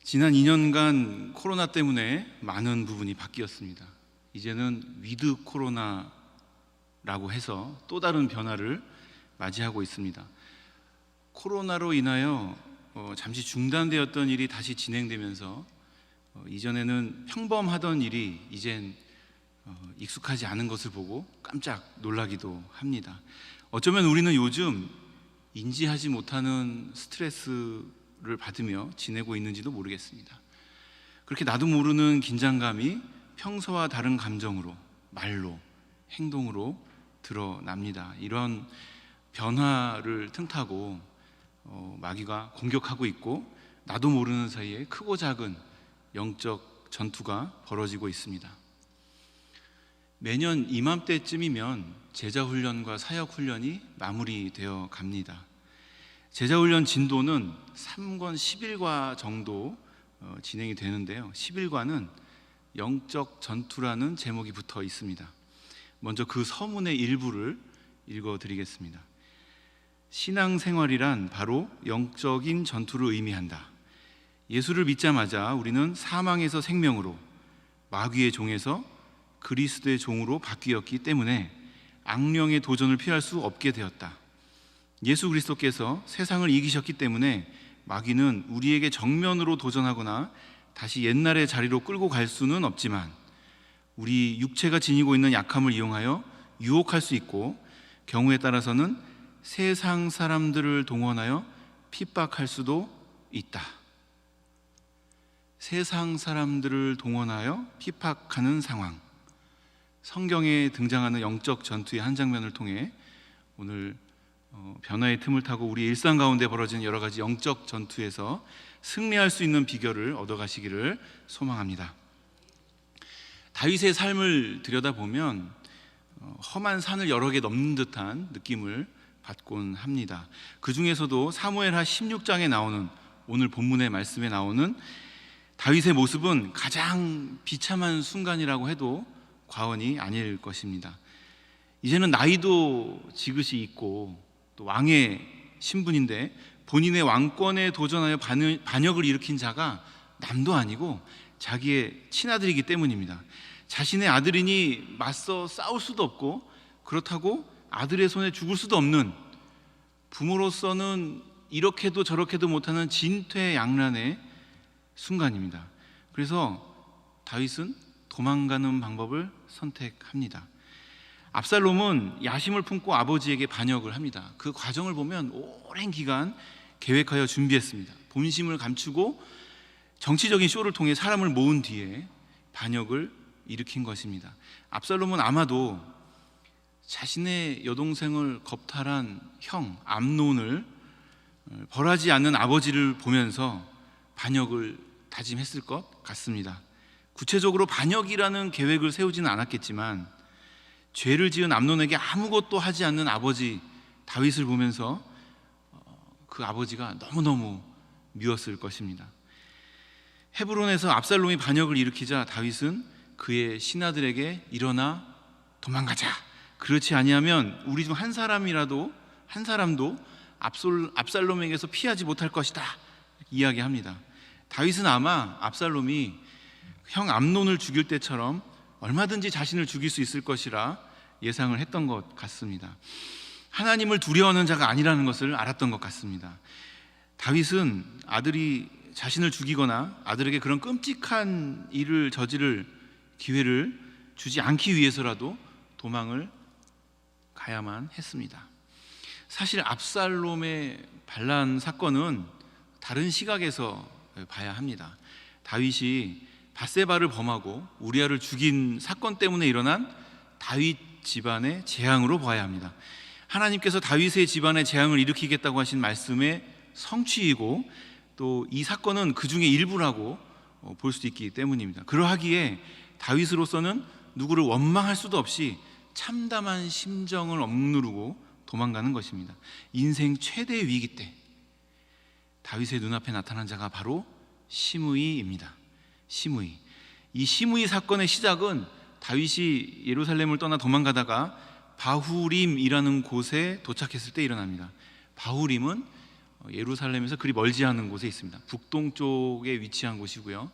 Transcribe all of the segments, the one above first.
지난 2년간 코로나 때문에 많은 부분이 바뀌었습니다. 이제는 위드 코로나라고 해서 또 다른 변화를 맞이하고 있습니다. 코로나로 인하여 잠시 중단되었던 일이 다시 진행되면서 이전에는 평범하던 일이 이젠 익숙하지 않은 것을 보고 깜짝 놀라기도 합니다. 어쩌면 우리는 요즘 인지하지 못하는 스트레스를 받으며 지내고 있는지도 모르겠습니다. 그렇게 나도 모르는 긴장감이 평소와 다른 감정으로, 말로, 행동으로 드러납니다. 이런 변화를 틈타고 마귀가 공격하고 있고 나도 모르는 사이에 크고 작은 영적 전투가 벌어지고 있습니다. 매년 이맘때쯤이면 제자훈련과 사역훈련이 마무리되어 갑니다. 제자훈련 진도는 3권 10일과 정도 진행이 되는데요. 10일과는 영적 전투라는 제목이 붙어 있습니다. 먼저 그 서문의 일부를 읽어드리겠습니다. 신앙생활이란 바로 영적인 전투를 의미한다. 예수를 믿자마자 우리는 사망에서 생명으로, 마귀의 종에서 그리스도의 종으로 바뀌었기 때문에 악령의 도전을 피할 수 없게 되었다. 예수 그리스도께서 세상을 이기셨기 때문에 마귀는 우리에게 정면으로 도전하거나 다시 옛날의 자리로 끌고 갈 수는 없지만 우리 육체가 지니고 있는 약함을 이용하여 유혹할 수 있고 경우에 따라서는 세상 사람들을 동원하여 핍박할 수도 있다. 세상 사람들을 동원하여 핍박하는 상황. 성경에 등장하는 영적 전투의 한 장면을 통해 오늘 변화의 틈을 타고 우리 일상 가운데 벌어지는 여러 가지 영적 전투에서 승리할 수 있는 비결을 얻어가시기를 소망합니다. 다윗의 삶을 들여다보면 험한 산을 여러 개 넘는 듯한 느낌을 받곤 합니다. 그 중에서도 사무엘하 16장에 나오는, 오늘 본문의 말씀에 나오는 다윗의 모습은 가장 비참한 순간이라고 해도 과언이 아닐 것입니다. 이제는 나이도 지긋이 있고 또 왕의 신분인데 본인의 왕권에 도전하여 반역을 일으킨 자가 남도 아니고 자기의 친아들이기 때문입니다. 자신의 아들이니 맞서 싸울 수도 없고 그렇다고 아들의 손에 죽을 수도 없는, 부모로서는 이렇게도 저렇게도 못하는 진퇴양난의 순간입니다. 그래서 다윗은 도망가는 방법을 선택합니다. 압살롬은 야심을 품고 아버지에게 반역을 합니다. 그 과정을 보면 오랜 기간 계획하여 준비했습니다. 본심을 감추고 정치적인 쇼를 통해 사람을 모은 뒤에 반역을 일으킨 것입니다. 압살롬은 아마도 자신의 여동생을 겁탈한 형 암논을 벌하지 않는 아버지를 보면서 반역을 다짐했을 것 같습니다. 구체적으로 반역이라는 계획을 세우지는 않았겠지만 죄를 지은 암논에게 아무것도 하지 않는 아버지 다윗을 보면서 그 아버지가 너무너무 미웠을 것입니다. 헤브론에서 압살롬이 반역을 일으키자 다윗은 그의 신하들에게 일어나 도망가자, 그렇지 아니하면 우리 중 한 사람도 압살롬에게서 피하지 못할 것이다 이야기합니다. 다윗은 아마 압살롬이 형 암논을 죽일 때처럼 얼마든지 자신을 죽일 수 있을 것이라 예상을 했던 것 같습니다. 하나님을 두려워하는 자가 아니라는 것을 알았던 것 같습니다. 다윗은 아들이 자신을 죽이거나 아들에게 그런 끔찍한 일을 저지를 기회를 주지 않기 위해서라도 도망을 가야만 했습니다. 사실 압살롬의 반란 사건은 다른 시각에서 봐야 합니다. 다윗이 밧세바를 범하고 우리아를 죽인 사건 때문에 일어난 다윗 집안의 재앙으로 봐야 합니다. 하나님께서 다윗의 집안의 재앙을 일으키겠다고 하신 말씀의 성취이고 또 이 사건은 그 중에 일부라고 볼 수 있기 때문입니다. 그러하기에 다윗으로서는 누구를 원망할 수도 없이 참담한 심정을 억누르고 도망가는 것입니다. 인생 최대의 위기 때 다윗의 눈앞에 나타난 자가 바로 시므이입니다. 시므이. 이 시므이 사건의 시작은 다윗이 예루살렘을 떠나 도망가다가 바후림이라는 곳에 도착했을 때 일어납니다. 바후림은 예루살렘에서 그리 멀지 않은 곳에 있습니다. 북동쪽에 위치한 곳이고요.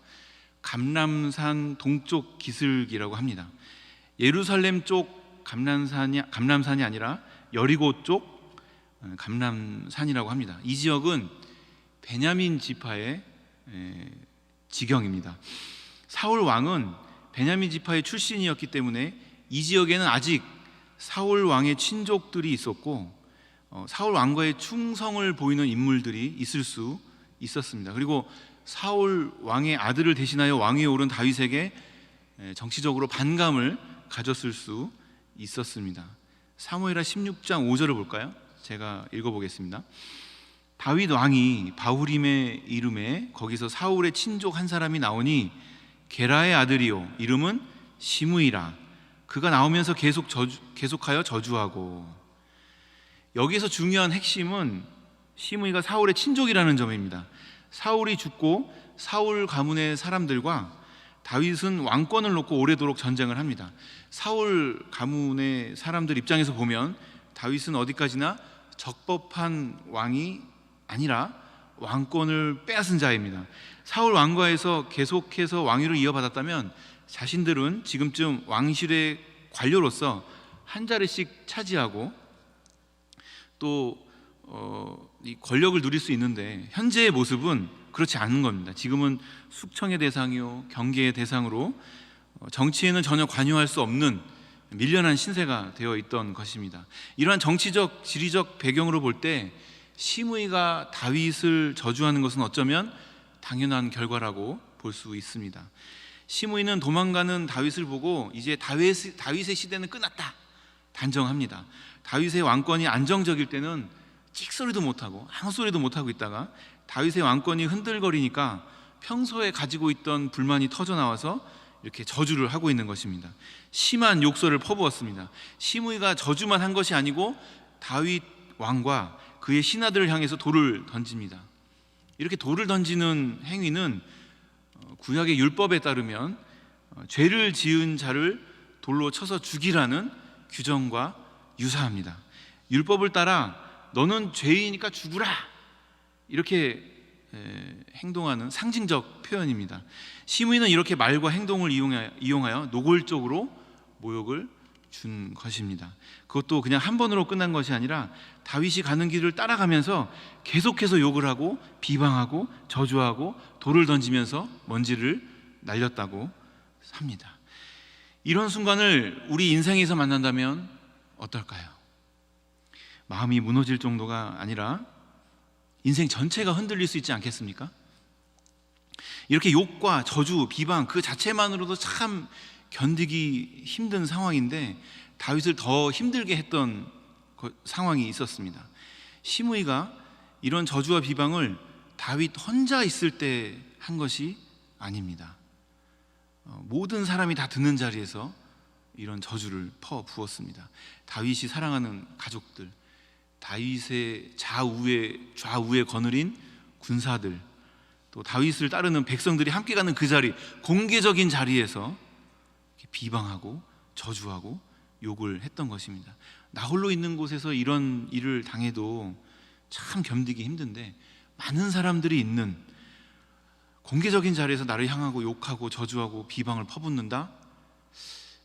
감람산 동쪽 기슭이라고 합니다. 예루살렘 쪽 감람산이 아니라 여리고 쪽 감람산이라고 합니다. 이 지역은 베냐민 지파의 지경입니다. 사울 왕은 베냐민 지파의 출신이었기 때문에 이 지역에는 아직 사울 왕의 친족들이 있었고 사울 왕과의 충성을 보이는 인물들이 있을 수 있었습니다. 그리고 사울 왕의 아들을 대신하여 왕위에 오른 다윗에게 정치적으로 반감을 가졌을 수 있었습니다. 사무엘하 16장 5절을 볼까요? 제가 읽어보겠습니다. 다윗 왕이 바후림의 이름에 거기서 사울의 친족 한 사람이 나오니 게라의 아들이요 이름은 시므이라. 그가 나오면서 계속하여 저주하고. 여기서 중요한 핵심은 시므이가 사울의 친족이라는 점입니다. 사울이 죽고 사울 가문의 사람들과 다윗은 왕권을 놓고 오래도록 전쟁을 합니다. 사울 가문의 사람들 입장에서 보면 다윗은 어디까지나 적법한 왕이 아니라 왕권을 빼앗은 자입니다. 사울 왕가에서 계속해서 왕위를 이어받았다면 자신들은 지금쯤 왕실의 관료로서 한 자리씩 차지하고 또 이 권력을 누릴 수 있는데 현재의 모습은 그렇지 않은 겁니다. 지금은 숙청의 대상이요 경계의 대상으로 정치에는 전혀 관여할 수 없는 밀려난 신세가 되어 있던 것입니다. 이러한 정치적 지리적 배경으로 볼 때 시므이가 다윗을 저주하는 것은 어쩌면 당연한 결과라고 볼 수 있습니다. 시므이는 도망가는 다윗을 보고 이제 다윗의 시대는 끝났다 단정합니다. 다윗의 왕권이 안정적일 때는 찍소리도 못하고 아무 소리도 못하고 있다가 다윗의 왕권이 흔들거리니까 평소에 가지고 있던 불만이 터져나와서 이렇게 저주를 하고 있는 것입니다. 심한 욕설을 퍼부었습니다. 시므이가 저주만 한 것이 아니고 다윗 왕과 그의 신하들을 향해서 돌을 던집니다. 이렇게 돌을 던지는 행위는 구약의 율법에 따르면 죄를 지은 자를 돌로 쳐서 죽이라는 규정과 유사합니다. 율법을 따라 너는 죄이니까 죽으라 이렇게 행동하는 상징적 표현입니다. 시므이는 이렇게 말과 행동을 이용하여 노골적으로 모욕을 준 것입니다. 그것도 그냥 한 번으로 끝난 것이 아니라 다윗이 가는 길을 따라가면서 계속해서 욕을 하고 비방하고 저주하고 돌을 던지면서 먼지를 날렸다고 합니다. 이런 순간을 우리 인생에서 만난다면 어떨까요? 마음이 무너질 정도가 아니라 인생 전체가 흔들릴 수 있지 않겠습니까? 이렇게 욕과 저주, 비방 그 자체만으로도 참 견디기 힘든 상황인데 다윗을 더 힘들게 했던 상황이 있었습니다. 시므이가 이런 저주와 비방을 다윗 혼자 있을 때 한 것이 아닙니다. 모든 사람이 다 듣는 자리에서 이런 저주를 퍼부었습니다. 다윗이 사랑하는 가족들, 다윗의 좌우에 거느린 군사들, 또 다윗을 따르는 백성들이 함께 가는 그 자리, 공개적인 자리에서 비방하고 저주하고 욕을 했던 것입니다. 나 홀로 있는 곳에서 이런 일을 당해도 참 견디기 힘든데 많은 사람들이 있는 공개적인 자리에서 나를 향하고 욕하고 저주하고 비방을 퍼붓는다?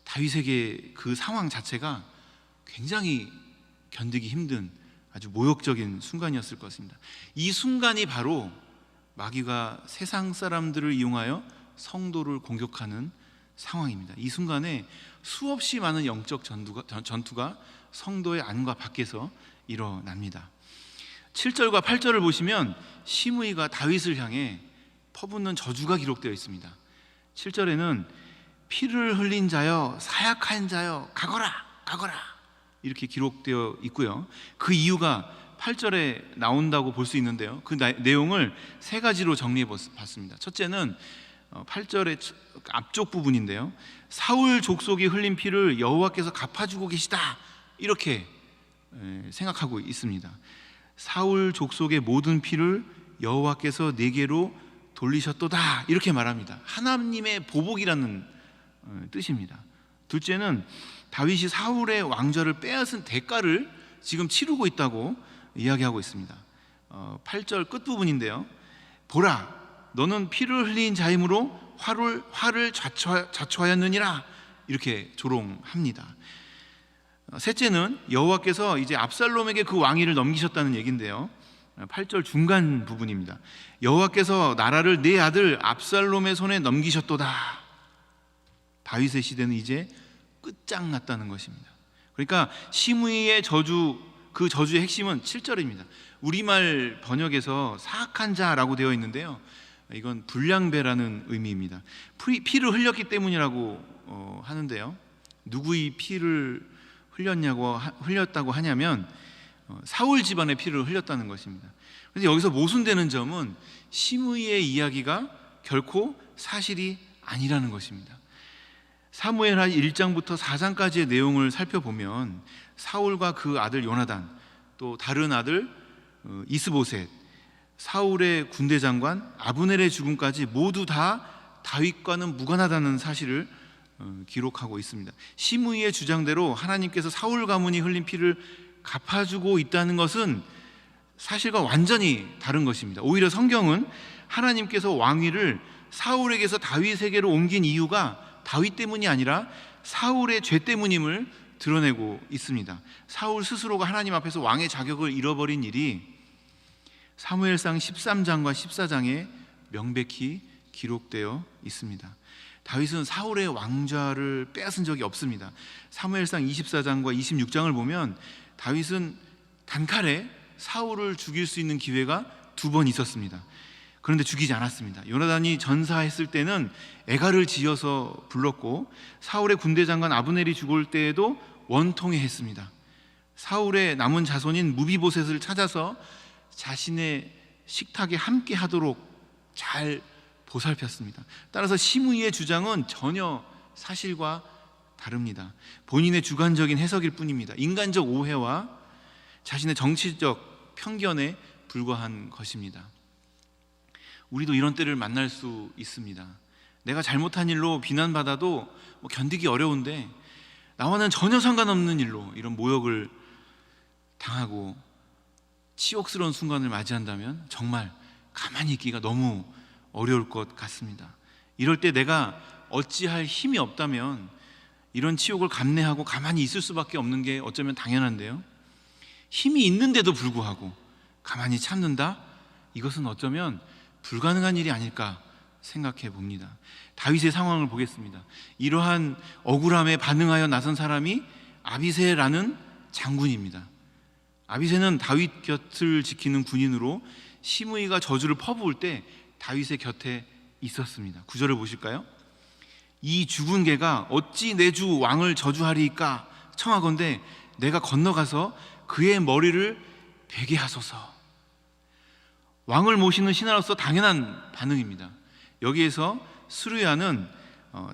다윗에게 그 상황 자체가 굉장히 견디기 힘든 아주 모욕적인 순간이었을 것입니다. 이 순간이 바로 마귀가 세상 사람들을 이용하여 성도를 공격하는 상황입니다. 이 순간에 수없이 많은 영적 전투가 성도의 안과 밖에서 일어납니다. 7절과 8절을 보시면 시므이가 다윗을 향해 퍼붓는 저주가 기록되어 있습니다. 7절에는 피를 흘린 자여 사약한 자여 가거라 이렇게 기록되어 있고요. 그 이유가 8절에 나온다고 볼 수 있는데요. 그 내용을 세 가지로 정리해 봤습니다. 첫째는 8절의 앞쪽 부분인데요. 사울 족속이 흘린 피를 여호와께서 갚아주고 계시다 이렇게 생각하고 있습니다. 사울 족속의 모든 피를 여호와께서 내게로 돌리셨도다 이렇게 말합니다. 하나님의 보복이라는 뜻입니다. 둘째는 다윗이 사울의 왕좌를 빼앗은 대가를 지금 치르고 있다고 이야기하고 있습니다. 8절 끝부분인데요. 보라, 너는 피를 흘린 자임으로 화를 자초하였느니라, 이렇게 조롱합니다. 셋째는 여호와께서 이제 압살롬에게 그 왕위를 넘기셨다는 얘기인데요. 8절 중간 부분입니다. 여호와께서 나라를 내 아들 압살롬의 손에 넘기셨도다. 다윗의 시대는 이제 끝장났다는 것입니다. 그러니까 시므이의 저주, 그 저주의 핵심은 7절입니다. 우리말 번역에서 사악한 자라고 되어 있는데요, 이건 불량배라는 의미입니다. 피를 흘렸기 때문이라고 하는데요, 누구의 피를 흘렸다고 하냐면 사울 집안의 피를 흘렸다는 것입니다. 그런데 여기서 모순되는 점은 시므이의 이야기가 결코 사실이 아니라는 것입니다. 사무엘하 1장부터 4장까지의 내용을 살펴보면 사울과 그 아들 요나단, 또 다른 아들 이스보셋, 사울의 군대 장관 아브넬의 죽음까지 모두 다 다윗과는 무관하다는 사실을 기록하고 있습니다. 시므이의 주장대로 하나님께서 사울 가문이 흘린 피를 갚아주고 있다는 것은 사실과 완전히 다른 것입니다. 오히려 성경은 하나님께서 왕위를 사울에게서 다윗에게로 옮긴 이유가 다윗 때문이 아니라 사울의 죄 때문임을 드러내고 있습니다. 사울 스스로가 하나님 앞에서 왕의 자격을 잃어버린 일이 사무엘상 13장과 14장에 명백히 기록되어 있습니다. 다윗은 사울의 왕좌를 빼앗은 적이 없습니다. 사무엘상 24장과 26장을 보면 다윗은 단칼에 사울을 죽일 수 있는 기회가 2번 있었습니다. 그런데 죽이지 않았습니다. 요나단이 전사했을 때는 애가를 지어서 불렀고, 사울의 군대 장관 아브넬이 죽을 때에도 원통해 했습니다. 사울의 남은 자손인 무비보셋을 찾아서 자신의 식탁에 함께 하도록 잘 보살폈습니다. 따라서 시므이의 주장은 전혀 사실과 다릅니다. 본인의 주관적인 해석일 뿐입니다. 인간적 오해와 자신의 정치적 편견에 불과한 것입니다. 우리도 이런 때를 만날 수 있습니다. 내가 잘못한 일로 비난받아도 견디기 어려운데 나와는 전혀 상관없는 일로 이런 모욕을 당하고 치욕스러운 순간을 맞이한다면 정말 가만히 있기가 너무 어려울 것 같습니다. 이럴 때 내가 어찌할 힘이 없다면 이런 치욕을 감내하고 가만히 있을 수밖에 없는 게 어쩌면 당연한데요, 힘이 있는데도 불구하고 가만히 참는다? 이것은 어쩌면 불가능한 일이 아닐까 생각해 봅니다. 다윗의 상황을 보겠습니다. 이러한 억울함에 반응하여 나선 사람이 아비새라는 장군입니다. 아비새는 다윗 곁을 지키는 군인으로 시므이가 저주를 퍼부을 때 다윗의 곁에 있었습니다. 9절을 보실까요? 이 죽은 개가 어찌 내 주 왕을 저주하리이까 청하건대 내가 건너가서 그의 머리를 베게 하소서. 왕을 모시는 신하로서 당연한 반응입니다. 여기에서 스루야는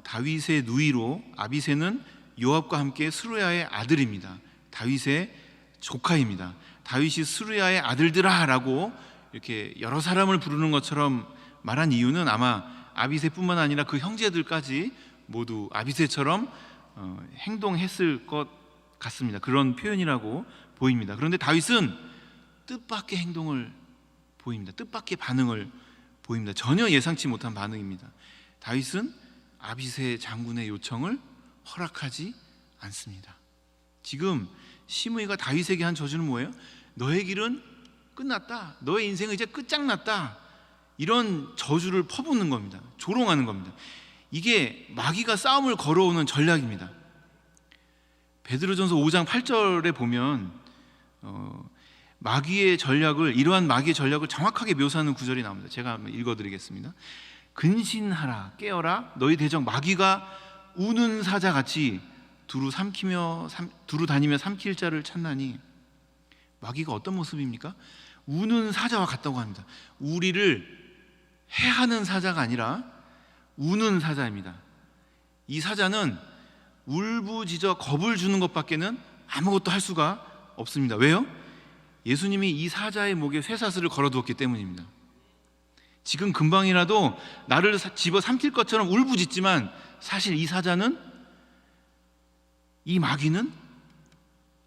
다윗의 누이로, 아비새는 요압과 함께 스루야의 아들입니다. 다윗의 조카입니다. 다윗이 스루야의 아들들아 라고 이렇게 여러 사람을 부르는 것처럼 말한 이유는 아마 아비새뿐만 아니라 그 형제들까지 모두 아비새처럼 행동했을 것 같습니다. 그런 표현이라고 보입니다. 그런데 다윗은 뜻밖의 행동을 보입니다. 뜻밖의 반응을 보입니다. 전혀 예상치 못한 반응입니다. 다윗은 아비새 장군의 요청을 허락하지 않습니다. 지금 시므이가 다윗에게 한 저주는 뭐예요? 너의 길은 끝났다. 너의 인생은 이제 끝장났다. 이런 저주를 퍼붓는 겁니다. 조롱하는 겁니다. 이게 마귀가 싸움을 걸어오는 전략입니다. 베드로전서 5장 8절에 보면 이러한 마귀의 전략을 정확하게 묘사하는 구절이 나옵니다. 제가 한번 읽어드리겠습니다. 근신하라, 깨어라. 너희 대적 마귀가 우는 사자같이 두루 다니며 삼킬 자를 찾나니. 마귀가 어떤 모습입니까? 우는 사자와 같다고 합니다. 우리를 해하는 사자가 아니라 우는 사자입니다. 이 사자는 울부짖어 겁을 주는 것밖에는 아무것도 할 수가 없습니다. 왜요? 예수님이 이 사자의 목에 쇠사슬을 걸어두었기 때문입니다. 지금 금방이라도 나를 집어 삼킬 것처럼 울부짖지만 사실 이 사자는, 이 마귀는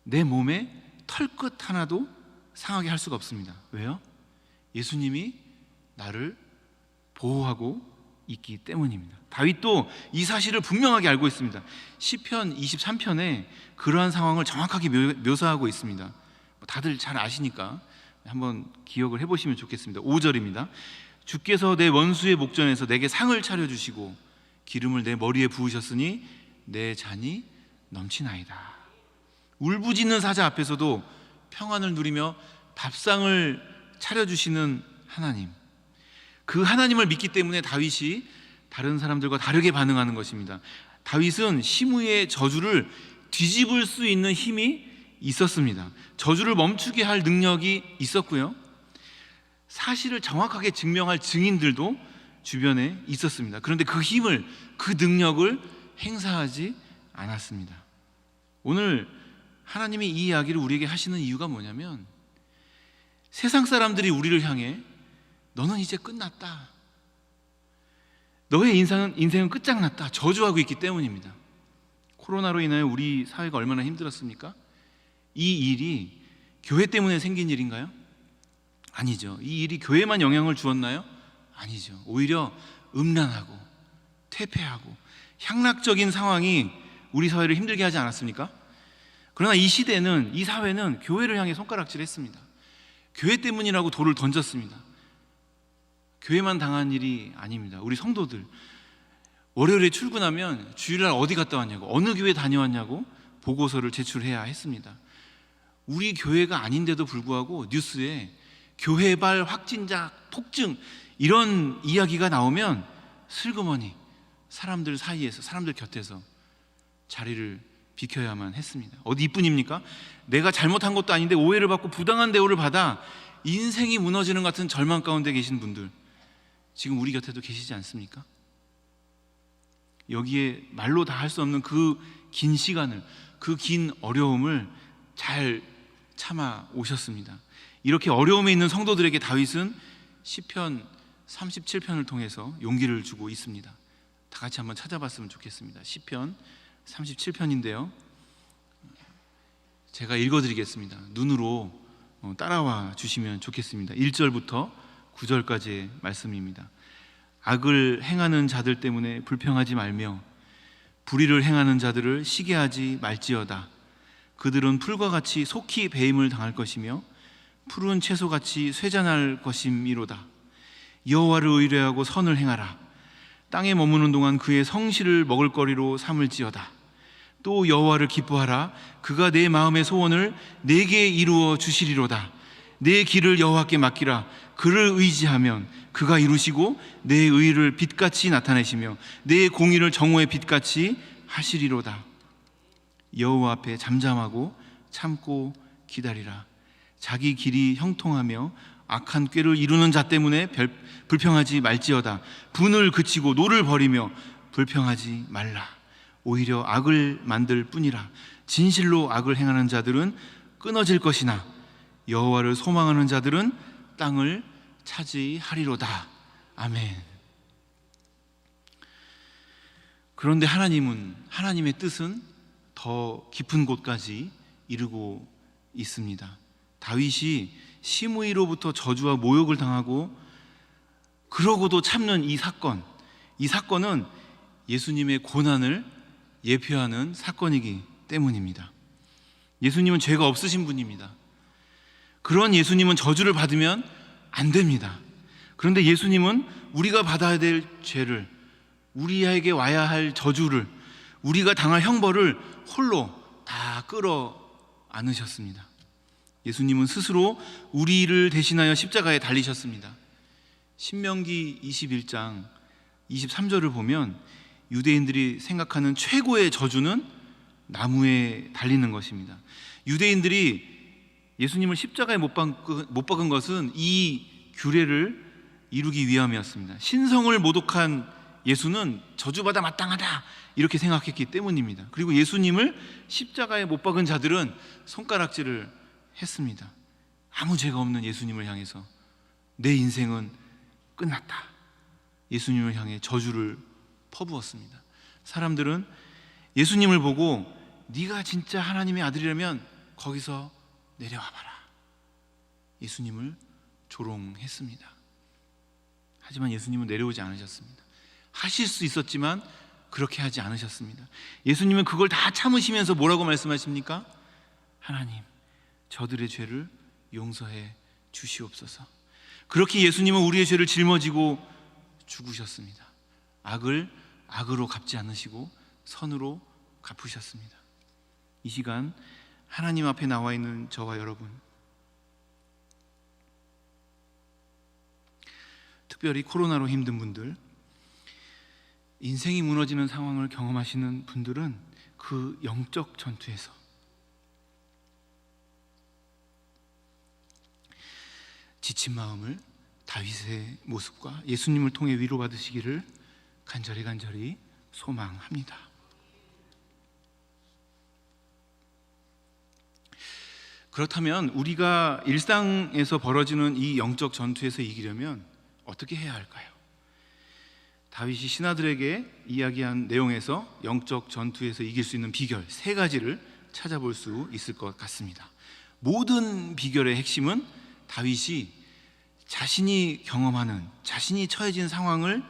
내 몸에 털끝 하나도 상하게 할 수가 없습니다. 왜요? 예수님이 나를 보호하고 있기 때문입니다. 다윗도 이 사실을 분명하게 알고 있습니다. 시편 23편에 그러한 상황을 정확하게 묘사하고 있습니다. 다들 잘 아시니까 한번 기억을 해보시면 좋겠습니다. 5절입니다. 주께서 내 원수의 목전에서 내게 상을 차려주시고 기름을 내 머리에 부으셨으니 내 잔이 넘치나이다. 울부짖는 사자 앞에서도 평안을 누리며 밥상을 차려주시는 하나님, 그 하나님을 믿기 때문에 다윗이 다른 사람들과 다르게 반응하는 것입니다. 다윗은 시므이의 저주를 뒤집을 수 있는 힘이 있었습니다. 저주를 멈추게 할 능력이 있었고요, 사실을 정확하게 증명할 증인들도 주변에 있었습니다. 그런데 그 힘을, 그 능력을 행사하지 않았습니다. 오늘 하나님이 이 이야기를 우리에게 하시는 이유가 뭐냐면, 세상 사람들이 우리를 향해 너는 이제 끝났다, 너의 인생은 끝장났다 저주하고 있기 때문입니다. 코로나로 인하여 우리 사회가 얼마나 힘들었습니까? 이 일이 교회 때문에 생긴 일인가요? 아니죠. 이 일이 교회만 영향을 주었나요? 아니죠. 오히려 음란하고 퇴폐하고 향락적인 상황이 우리 사회를 힘들게 하지 않았습니까? 그러나 이 시대는, 이 사회는 교회를 향해 손가락질했습니다. 교회 때문이라고 돌을 던졌습니다. 교회만 당한 일이 아닙니다. 우리 성도들 월요일에 출근하면 주일날 어디 갔다 왔냐고, 어느 교회 다녀왔냐고 보고서를 제출해야 했습니다. 우리 교회가 아닌데도 불구하고 뉴스에 교회발 확진자 폭증 이런 이야기가 나오면 슬그머니 사람들 사이에서, 사람들 곁에서 자리를 비켜야만 했습니다. 어디 이뿐입니까? 내가 잘못한 것도 아닌데 오해를 받고 부당한 대우를 받아 인생이 무너지는 같은 절망 가운데 계신 분들 지금 우리 곁에도 계시지 않습니까? 여기에 말로 다 할 수 없는 그 긴 시간을, 그 긴 어려움을 잘 참아 오셨습니다. 이렇게 어려움에 있는 성도들에게 다윗은 시편 37편을 통해서 용기를 주고 있습니다. 다 같이 한번 찾아봤으면 좋겠습니다. 시편 37편인데요, 제가 읽어드리겠습니다. 눈으로 따라와 주시면 좋겠습니다. 1절부터 9절까지의 말씀입니다. 악을 행하는 자들 때문에 불평하지 말며 불의를 행하는 자들을 시기하지 말지어다. 그들은 풀과 같이 속히 배임을 당할 것이며 푸른 채소같이 쇠잔할 것임이로다. 여호와를 의뢰하고 선을 행하라. 땅에 머무는 동안 그의 성실을 먹을거리로 삼을지어다. 또 여호와를 기뻐하라. 그가 내 마음의 소원을 내게 이루어 주시리로다. 내 길을 여호와께 맡기라. 그를 의지하면 그가 이루시고 내 의를 빛같이 나타내시며 내 공의를 정오의 빛같이 하시리로다. 여호와 앞에 잠잠하고 참고 기다리라. 자기 길이 형통하며 악한 꾀를 이루는 자 때문에 불평하지 말지어다. 분을 그치고 노를 버리며 불평하지 말라. 오히려 악을 만들 뿐이라. 진실로 악을 행하는 자들은 끊어질 것이나 여호와를 소망하는 자들은 땅을 차지하리로다. 아멘. 그런데 하나님의 뜻은 더 깊은 곳까지 이르고 있습니다. 다윗이 시므이로부터 저주와 모욕을 당하고 그러고도 참는 이 사건은 예수님의 고난을 예표하는 사건이기 때문입니다. 예수님은 죄가 없으신 분입니다. 그런 예수님은 저주를 받으면 안 됩니다. 그런데 예수님은 우리가 받아야 될 죄를, 우리에게 와야 할 저주를, 우리가 당할 형벌을 홀로 다 끌어 안으셨습니다. 예수님은 스스로 우리를 대신하여 십자가에 달리셨습니다. 신명기 21장 23절을 보면 유대인들이 생각하는 최고의 저주는 나무에 달리는 것입니다. 유대인들이 예수님을 십자가에 못 박은 것은 이 규례를 이루기 위함이었습니다. 신성을 모독한 예수는 저주받아 마땅하다 이렇게 생각했기 때문입니다. 그리고 예수님을 십자가에 못 박은 자들은 손가락질을 했습니다. 아무 죄가 없는 예수님을 향해서 내 인생은 끝났다, 예수님을 향해 저주를 퍼부었습니다. 사람들은 예수님을 보고 네가 진짜 하나님의 아들이라면 거기서 내려와 봐라, 예수님을 조롱했습니다. 하지만 예수님은 내려오지 않으셨습니다. 하실 수 있었지만 그렇게 하지 않으셨습니다. 예수님은 그걸 다 참으시면서 뭐라고 말씀하십니까? 하나님, 저들의 죄를 용서해 주시옵소서. 그렇게 예수님은 우리의 죄를 짊어지고 죽으셨습니다. 악을 악으로 갚지 않으시고 선으로 갚으셨습니다. 이 시간 하나님 앞에 나와 있는 저와 여러분, 특별히 코로나로 힘든 분들, 인생이 무너지는 상황을 경험하시는 분들은 그 영적 전투에서 지친 마음을 다윗의 모습과 예수님을 통해 위로받으시기를 간절히 소망합니다. 그렇다면 우리가 일상에서 벌어지는 이 영적 전투에서 이기려면 어떻게 해야 할까요? 다윗이 신하들에게 이야기한 내용에서 영적 전투에서 이길 수 있는 비결 3가지를 찾아볼 수 있을 것 같습니다. 모든 비결의 핵심은 다윗이 자신이 경험하는, 자신이 처해진 상황을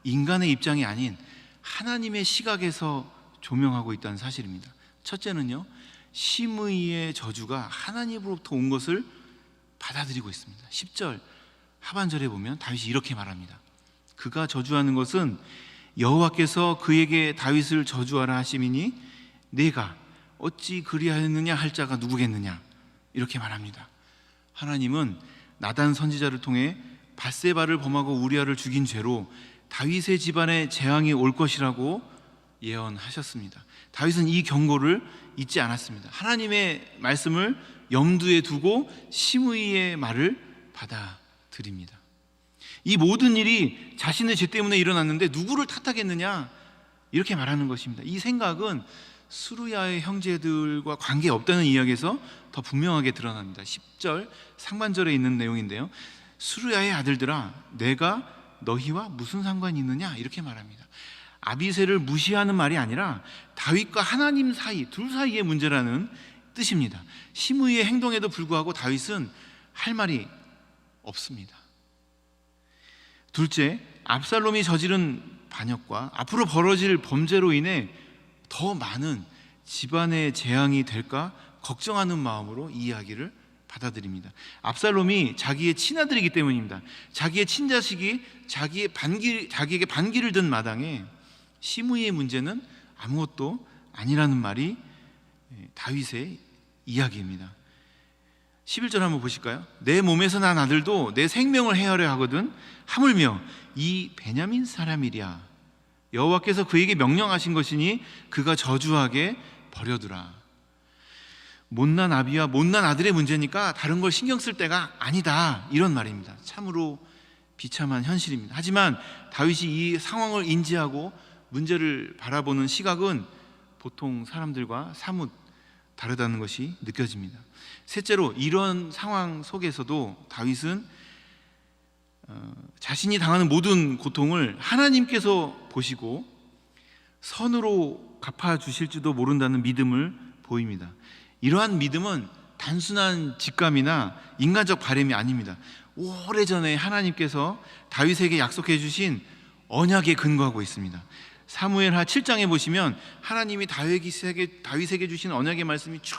인간의 입장이 아닌 하나님의 시각에서 조명하고 있다는 사실입니다. 첫째는요, 심의의 저주가 하나님으로부터 온 것을 받아들이고 있습니다. 10절 하반절에 보면 다윗이 이렇게 말합니다. 그가 저주하는 것은 여호와께서 그에게 다윗을 저주하라 하심이니 내가 어찌 그리하였느냐 할 자가 누구겠느냐, 이렇게 말합니다. 하나님은 나단 선지자를 통해 밧세바를 범하고 우리아를 죽인 죄로 다윗의 집안에 재앙이 올 것이라고 예언하셨습니다. 다윗은 이 경고를 잊지 않았습니다. 하나님의 말씀을 염두에 두고 심의의 말을 받아들입니다. 이 모든 일이 자신의 죄 때문에 일어났는데 누구를 탓하겠느냐, 이렇게 말하는 것입니다. 이 생각은 스루야의 형제들과 관계없다는 이야기에서 더 분명하게 드러납니다. 10절 상반절에 있는 내용인데요, 스루야의 아들들아 내가 너희와 무슨 상관이 있느냐, 이렇게 말합니다. 아비새를 무시하는 말이 아니라 다윗과 하나님 사이, 둘 사이의 문제라는 뜻입니다. 심의의 행동에도 불구하고 다윗은 할 말이 없습니다. 둘째, 압살롬이 저지른 반역과 앞으로 벌어질 범죄로 인해 더 많은 집안의 재앙이 될까 걱정하는 마음으로 이 이야기를 받아들입니다. 압살롬이 자기의 친아들이기 때문입니다. 자기의 친자식이 자기에게 반기를 든 마당에 심의의 문제는 아무것도 아니라는 말이 다윗의 이야기입니다. 11절 한번 보실까요? 내 몸에서 난 아들도 내 생명을 해하려 하거든 하물며 이 베냐민 사람이랴 여호와께서 그에게 명령하신 것이니 그가 저주하게 버려두라. 못난 아비와 못난 아들의 문제니까 다른 걸 신경 쓸 때가 아니다, 이런 말입니다. 참으로 비참한 현실입니다. 하지만 다윗이 이 상황을 인지하고 문제를 바라보는 시각은 보통 사람들과 사뭇 다르다는 것이 느껴집니다. 셋째로, 이런 상황 속에서도 다윗은 자신이 당하는 모든 고통을 하나님께서 보시고 선으로 갚아주실지도 모른다는 믿음을 보입니다. 이러한 믿음은 단순한 직감이나 인간적 바람이 아닙니다. 오래전에 하나님께서 다윗에게 약속해 주신 언약에 근거하고 있습니다. 사무엘하 7장에 보시면 하나님이 다윗에게 주신 언약의 말씀이 쭉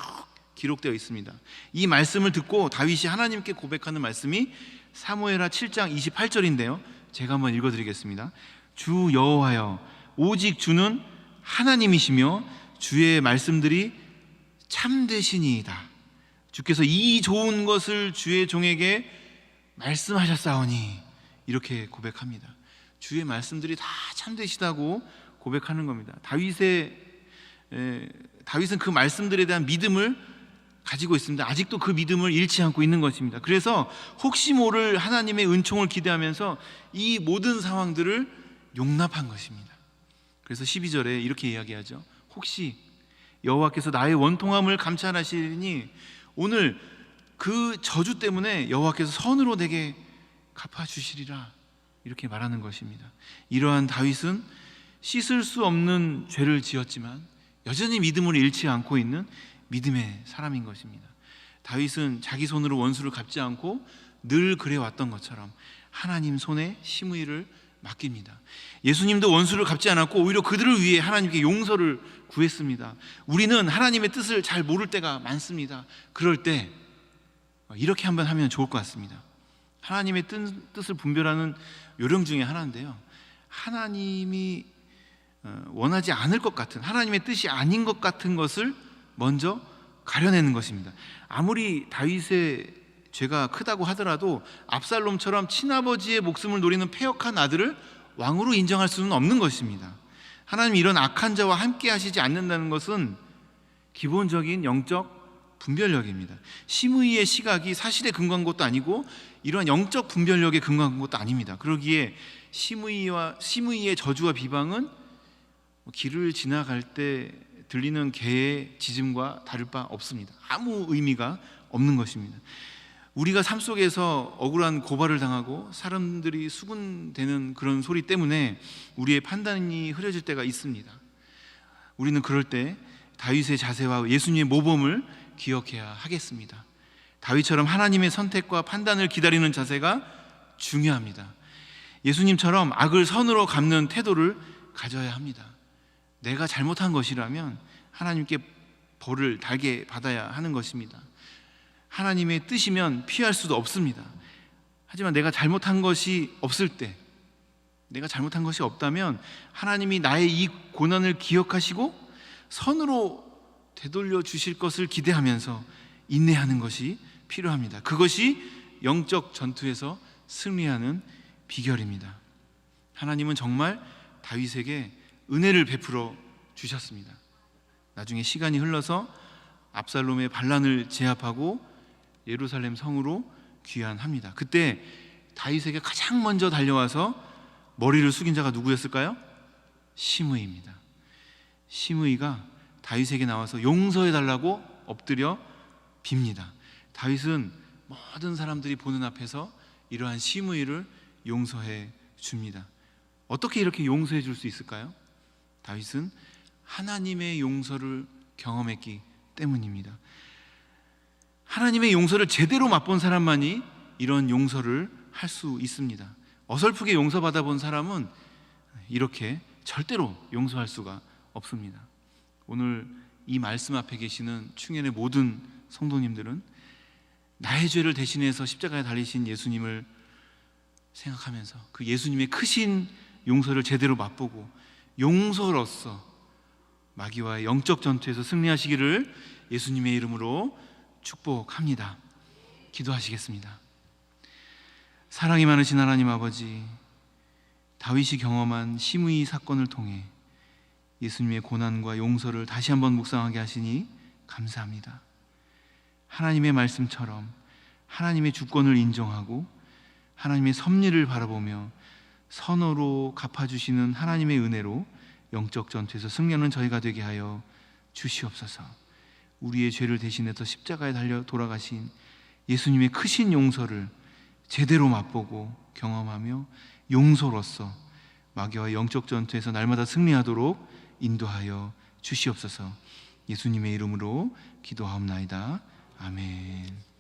기록되어 있습니다. 이 말씀을 듣고 다윗이 하나님께 고백하는 말씀이 사무엘하 7장 28절인데요 제가 한번 읽어드리겠습니다. 주 여호와여, 오직 주는 하나님이시며 주의 말씀들이 참되시니이다. 주께서 이 좋은 것을 주의 종에게 말씀하셨사오니, 이렇게 고백합니다. 주의 말씀들이 다 참되시다고 고백하는 겁니다. 다윗은 그 말씀들에 대한 믿음을 가지고 있습니다. 아직도 그 믿음을 잃지 않고 있는 것입니다. 그래서 혹시 모를 하나님의 은총을 기대하면서 이 모든 상황들을 용납한 것입니다. 그래서 12절에 이렇게 이야기하죠. 혹시 여호와께서 나의 원통함을 감찰하시니 오늘 그 저주 때문에 여호와께서 선으로 내게 갚아주시리라, 이렇게 말하는 것입니다. 이러한 다윗은 씻을 수 없는 죄를 지었지만 여전히 믿음을 잃지 않고 있는 믿음의 사람인 것입니다. 다윗은 자기 손으로 원수를 갚지 않고 늘 그래왔던 것처럼 하나님 손에 심의를 맡깁니다. 예수님도 원수를 갚지 않았고 오히려 그들을 위해 하나님께 용서를 구했습니다. 우리는 하나님의 뜻을 잘 모를 때가 많습니다. 그럴 때 이렇게 한번 하면 좋을 것 같습니다. 하나님의 뜻을 분별하는 요령 중에 하나인데요, 하나님이 원하지 않을 것 같은, 하나님의 뜻이 아닌 것 같은 것을 먼저 가려내는 것입니다. 아무리 다윗의 죄가 크다고 하더라도 압살롬처럼 친아버지의 목숨을 노리는 패역한 아들을 왕으로 인정할 수는 없는 것입니다. 하나님이 이런 악한 자와 함께 하시지 않는다는 것은 기본적인 영적 분별력입니다. 심의의 시각이 사실에 근거한 것도 아니고 이러한 영적 분별력에 근거한 것도 아닙니다. 그러기에 심의의 저주와 비방은 길을 지나갈 때 들리는 개의 짖음과 다를 바 없습니다. 아무 의미가 없는 것입니다. 우리가 삶 속에서 억울한 고발을 당하고 사람들이 수군대는 그런 소리 때문에 우리의 판단이 흐려질 때가 있습니다. 우리는 그럴 때 다윗의 자세와 예수님의 모범을 기억해야 하겠습니다. 다윗처럼 하나님의 선택과 판단을 기다리는 자세가 중요합니다. 예수님처럼 악을 선으로 갚는 태도를 가져야 합니다. 내가 잘못한 것이라면 하나님께 벌을 달게 받아야 하는 것입니다. 하나님의 뜻이면 피할 수도 없습니다. 하지만 내가 잘못한 것이 없을 때, 내가 잘못한 것이 없다면 하나님이 나의 이 고난을 기억하시고 선으로 되돌려 주실 것을 기대하면서 인내하는 것이 필요합니다. 그것이 영적 전투에서 승리하는 비결입니다. 하나님은 정말 다윗에게 은혜를 베풀어 주셨습니다. 나중에 시간이 흘러서 압살롬의 반란을 제압하고 예루살렘 성으로 귀환합니다. 그때 다윗에게 가장 먼저 달려와서 머리를 숙인 자가 누구였을까요? 심의입니다. 심의가 다윗에게 나와서 용서해 달라고 엎드려 빕니다. 다윗은 모든 사람들이 보는 앞에서 이러한 심의를 용서해 줍니다. 어떻게 이렇게 용서해 줄 수 있을까요? 다윗은 하나님의 용서를 경험했기 때문입니다. 하나님의 용서를 제대로 맛본 사람만이 이런 용서를 할 수 있습니다. 어설프게 용서받아 본 사람은 이렇게 절대로 용서할 수가 없습니다. 오늘 이 말씀 앞에 계시는 충현의 모든 성도님들은 나의 죄를 대신해서 십자가에 달리신 예수님을 생각하면서 그 예수님의 크신 용서를 제대로 맛보고 용서로서 마귀와의 영적 전투에서 승리하시기를 예수님의 이름으로 축복합니다. 기도하시겠습니다. 사랑이 많으신 하나님 아버지, 다윗이 경험한 심의 사건을 통해 예수님의 고난과 용서를 다시 한번 묵상하게 하시니 감사합니다. 하나님의 말씀처럼 하나님의 주권을 인정하고 하나님의 섭리를 바라보며 선으로 갚아주시는 하나님의 은혜로 영적 전투에서 승리하는 저희가 되게 하여 주시옵소서. 우리의 죄를 대신해서 십자가에 달려 돌아가신 예수님의 크신 용서를 제대로 맛보고 경험하며 용서로서 마귀와 영적 전투에서 날마다 승리하도록 인도하여 주시옵소서. 예수님의 이름으로 기도하옵나이다. 아멘.